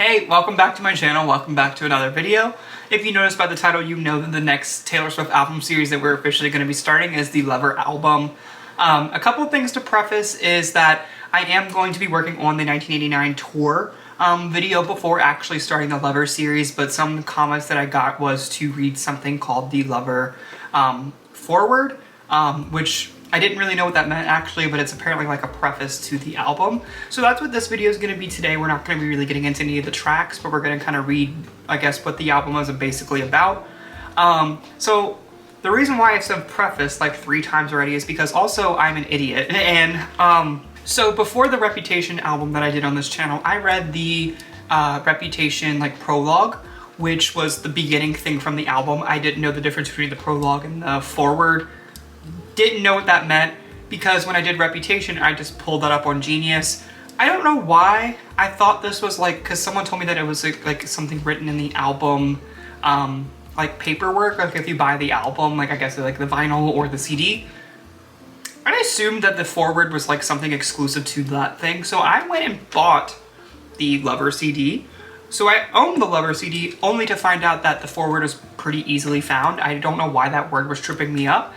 Hey, welcome back to my channel, welcome back to another video. If you noticed by the title, you know that the next Taylor Swift album series that we're officially going to be starting is the Lover album. A couple of things to preface is that I am going to be working on the 1989 tour video before actually starting the Lover series, but some comments that I got was to read something called the Lover Foreward, which I didn't really know what that meant actually, but it's apparently like a preface to the album. So that's what this video is going to be today. We're not going to be really getting into any of the tracks, but we're going to kind of read, I guess, what the album is basically about. So the reason why I've said preface like 3 times already is because also I'm an idiot. And so before the Reputation album that I did on this channel, I read the Reputation like prologue, which was the beginning thing from the album. I didn't know the difference between the prologue and the foreword. Didn't know what that meant because when I did Reputation, I just pulled that up on Genius. I don't know why. I thought this was like, because someone told me that it was like something written in the album, like paperwork, like if you buy the album, like I guess like the vinyl or the CD. I assumed that the foreword was like something exclusive to that thing, so I went and bought the Lover CD. So I own the Lover CD only to find out that the foreword is pretty easily found. I don't know why that word was tripping me up.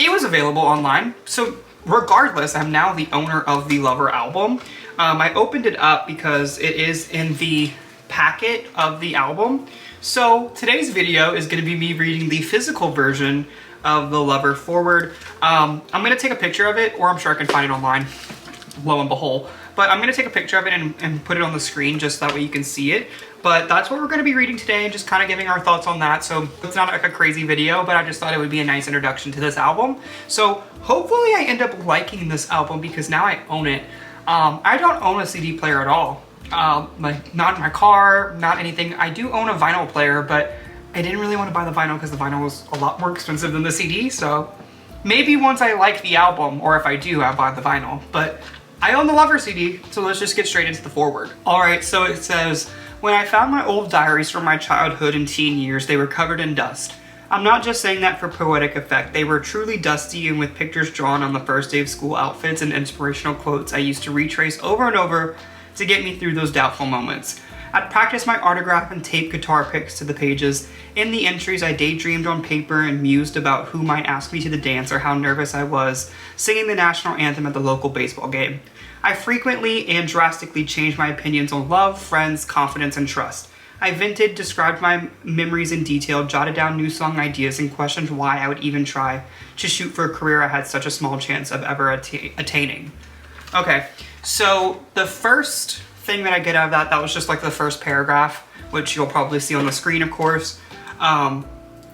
It was available online, so regardless, I'm now the owner of the Lover album. I opened it up because it is in the packet of the album. So today's video is going to be me reading the physical version of the Lover foreword. I'm going to take a picture of it, or I'm sure I can find it online, lo and behold. But I'm going to take a picture of it and put it on the screen just that way you can see it. But that's what we're going to be reading today and just kind of giving our thoughts on that. So it's not like a crazy video, but I just thought it would be a nice introduction to this album. So hopefully I end up liking this album because now I own it. I don't own a CD player at all. Like not in my car, not anything. I do own a vinyl player, but I didn't really want to buy the vinyl because the vinyl was a lot more expensive than the CD. So maybe once I like the album, or if I do, I'll buy the vinyl. But I own the Lover CD, so let's just get straight into the foreword. All right, so it says, "When I found my old diaries from my childhood and teen years, they were covered in dust. I'm not just saying that for poetic effect. They were truly dusty and with pictures drawn on the first day of school outfits and inspirational quotes I used to retrace over and over to get me through those doubtful moments. I'd practice my autograph and tape guitar picks to the pages. In the entries, I daydreamed on paper and mused about who might ask me to the dance or how nervous I was singing the national anthem at the local baseball game. I frequently and drastically changed my opinions on love, friends, confidence, and trust. I vented, described my memories in detail, jotted down new song ideas, and questioned why I would even try to shoot for a career I had such a small chance of ever attaining." Okay, so the first thing that I get out of that was just like the first paragraph, which you'll probably see on the screen, of course.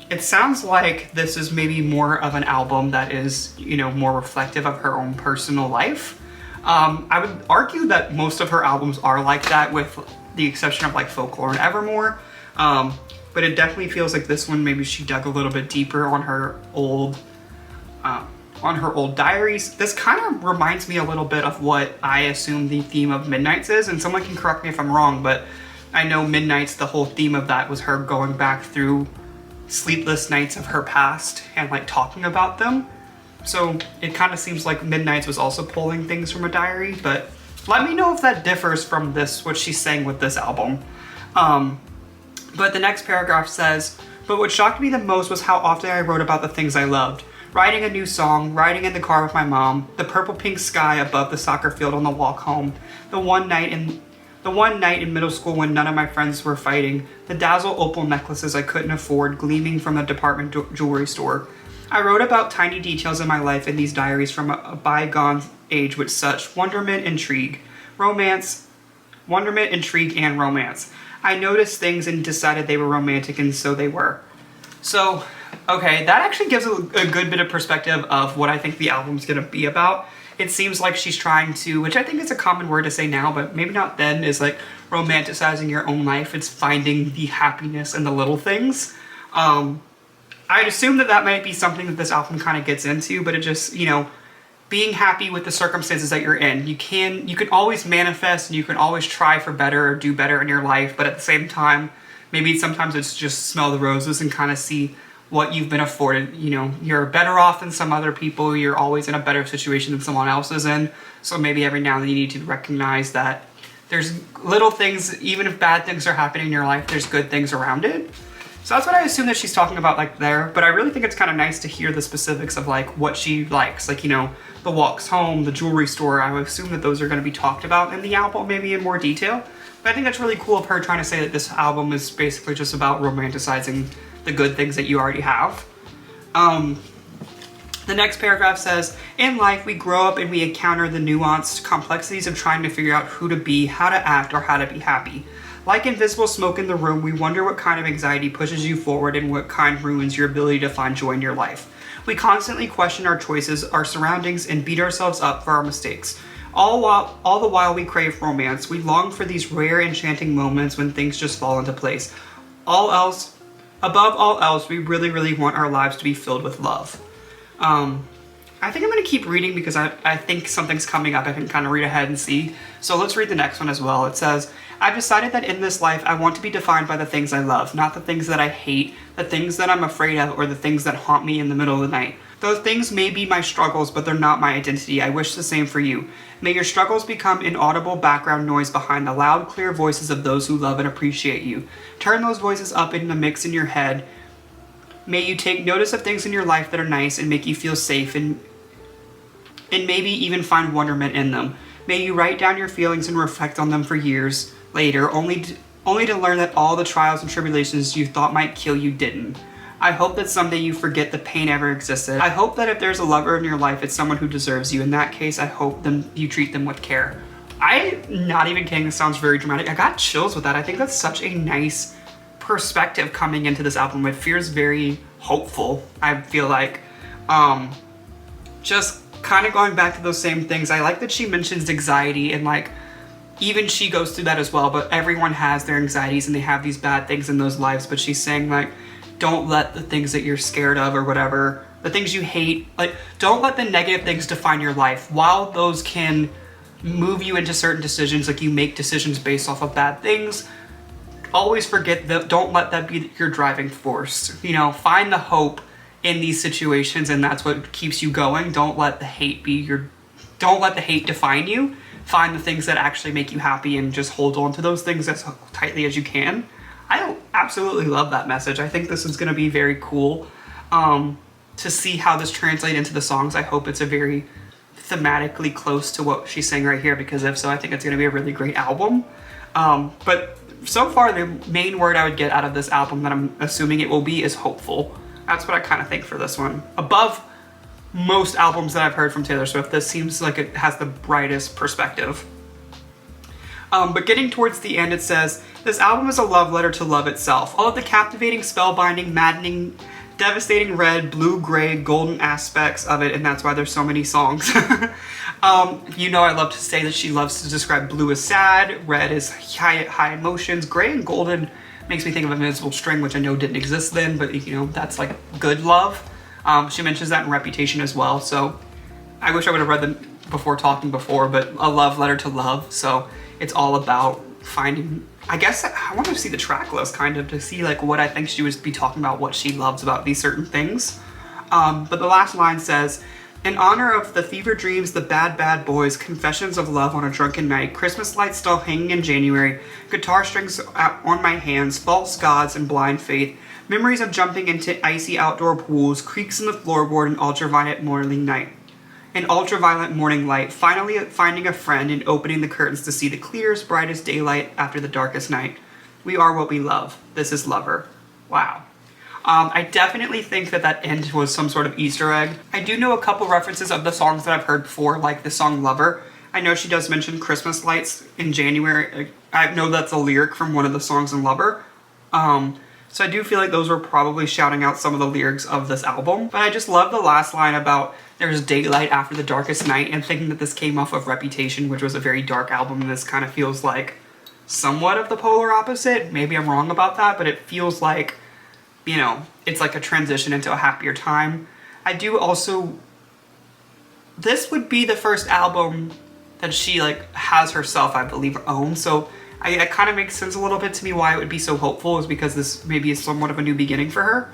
It sounds like this is maybe more of an album that is, you know, more reflective of her own personal life. I would argue that most of her albums are like that, with the exception of like Folklore and Evermore. But it definitely feels like this one, maybe she dug a little bit deeper on her old diaries. This kind of reminds me a little bit of what I assume the theme of Midnights is, and someone can correct me if I'm wrong, but I know Midnights, the whole theme of that was her going back through sleepless nights of her past and like talking about them. So it kind of seems like Midnights was also pulling things from a diary, but let me know if that differs from this, what she's saying with this album. But the next paragraph says, "But what shocked me the most was how often I wrote about the things I loved. Writing a new song, riding in the car with my mom, the purple-pink sky above the soccer field on the walk home, the one night in middle school when none of my friends were fighting, the dazzle opal necklaces I couldn't afford gleaming from a department jewelry store. I wrote about tiny details in my life in these diaries from a bygone age with such wonderment, intrigue, and romance. I noticed things and decided they were romantic, and so they were." So, okay, that actually gives a good bit of perspective of what I think the album's gonna be about. It seems like she's trying to, which I think is a common word to say now, but maybe not then, is like romanticizing your own life. It's finding the happiness in the little things. I'd assume that might be something that this album kind of gets into, but it just, you know, being happy with the circumstances that you're in. You can always manifest, and you can always try for better or do better in your life, but at the same time, maybe sometimes it's just smell the roses and kind of see what you've been afforded. You know, you're better off than some other people. You're always in a better situation than someone else is in. So maybe every now and then you need to recognize that there's little things, even if bad things are happening in your life, there's good things around it. So that's what I assume that she's talking about like there, but I really think it's kind of nice to hear the specifics of like what she likes, like, you know, the walks home, the jewelry store. I would assume that those are going to be talked about in the album, maybe in more detail. But I think that's really cool of her trying to say that this album is basically just about romanticizing the good things that you already have. The next paragraph says, in life, we grow up and we encounter the nuanced complexities of trying to figure out who to be, how to act, or how to be happy. Like invisible smoke in the room, we wonder what kind of anxiety pushes you forward and what kind ruins your ability to find joy in your life. We constantly question our choices, our surroundings, and beat ourselves up for our mistakes. All the while we crave romance, we long for these rare, enchanting moments when things just fall into place. Above all else, we really, really want our lives to be filled with love. I think I'm going to keep reading because I think something's coming up. I can kind of read ahead and see. So let's read the next one as well. It says, I've decided that in this life, I want to be defined by the things I love, not the things that I hate, the things that I'm afraid of, or the things that haunt me in the middle of the night. Those things may be my struggles, but they're not my identity. I wish the same for you. May your struggles become inaudible background noise behind the loud, clear voices of those who love and appreciate you. Turn those voices up in the mix in your head. May you take notice of things in your life that are nice and make you feel safe and maybe even find wonderment in them. May you write down your feelings and reflect on them for years later, only to learn that all the trials and tribulations you thought might kill you didn't. I hope that someday you forget the pain ever existed. I hope that if there's a lover in your life, it's someone who deserves you. In that case, I hope you treat them with care. I'm not even kidding, this sounds very dramatic. I got chills with that. I think that's such a nice perspective coming into this album. It feels very hopeful, I feel like. Just kind of going back to those same things. I like that she mentions anxiety and like, even she goes through that as well, but everyone has their anxieties and they have these bad things in those lives. But she's saying like, don't let the things that you're scared of or whatever, the things you hate, like don't let the negative things define your life. While those can move you into certain decisions, like you make decisions based off of bad things, always forget that, don't let that be your driving force. You know, find the hope in these situations, and that's what keeps you going. Don't let the hate define you. Find the things that actually make you happy and just hold on to those things as tightly as you can. I absolutely love that message. I think this is going to be very cool to see how this translates into the songs. I hope it's a very thematically close to what she's saying right here, because if so, I think it's going to be a really great album. But so far, the main word I would get out of this album that I'm assuming it will be is hopeful. That's what I kind of think for this one. Above most albums that I've heard from Taylor Swift, this seems like it has the brightest perspective. But getting towards the end, it says, this album is a love letter to love itself. All of the captivating, spellbinding, maddening, devastating red, blue, gray, golden aspects of it, and that's why there's so many songs. You know I love to say that she loves to describe blue as sad, red as high emotions, gray and golden makes me think of Invisible String, which I know didn't exist then, but you know, that's like good love. She mentions that in Reputation as well, so I wish I would have read them before talking before, but a love letter to love, so it's all about finding, I guess I want to see the track list kind of to see like what I think she would be talking about, what she loves about these certain things. But the last line says, in honor of the fever dreams, the bad boys, confessions of love on a drunken night, Christmas lights still hanging in January, guitar strings on my hands, false gods and blind faith, memories of jumping into icy outdoor pools, creaks in the floorboard, and ultraviolet morning night. An ultraviolet morning light, finally finding a friend and opening the curtains to see the clearest, brightest daylight after the darkest night. We are what we love. This is Lover. Wow. I definitely think that end was some sort of Easter egg. I do know a couple references of the songs that I've heard before, like the song Lover. I know she does mention Christmas lights in January. I know that's a lyric from one of the songs in Lover. So I do feel like those were probably shouting out some of the lyrics of this album. But I just love the last line about there's daylight after the darkest night, and thinking that this came off of Reputation, which was a very dark album, and this kind of feels like somewhat of the polar opposite. Maybe I'm wrong about that, but it feels like, you know, it's like a transition into a happier time. I do also, this would be the first album that she like has herself, I believe, own, so it kind of makes sense a little bit to me why it would be so hopeful, is because this maybe is somewhat of a new beginning for her.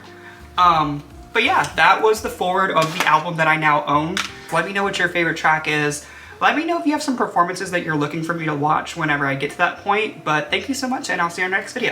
But yeah, that was the foreword of the album that I now own. Let me know what your favorite track is. Let me know if you have some performances that you're looking for me to watch whenever I get to that point, but thank you so much and I'll see you in our next video.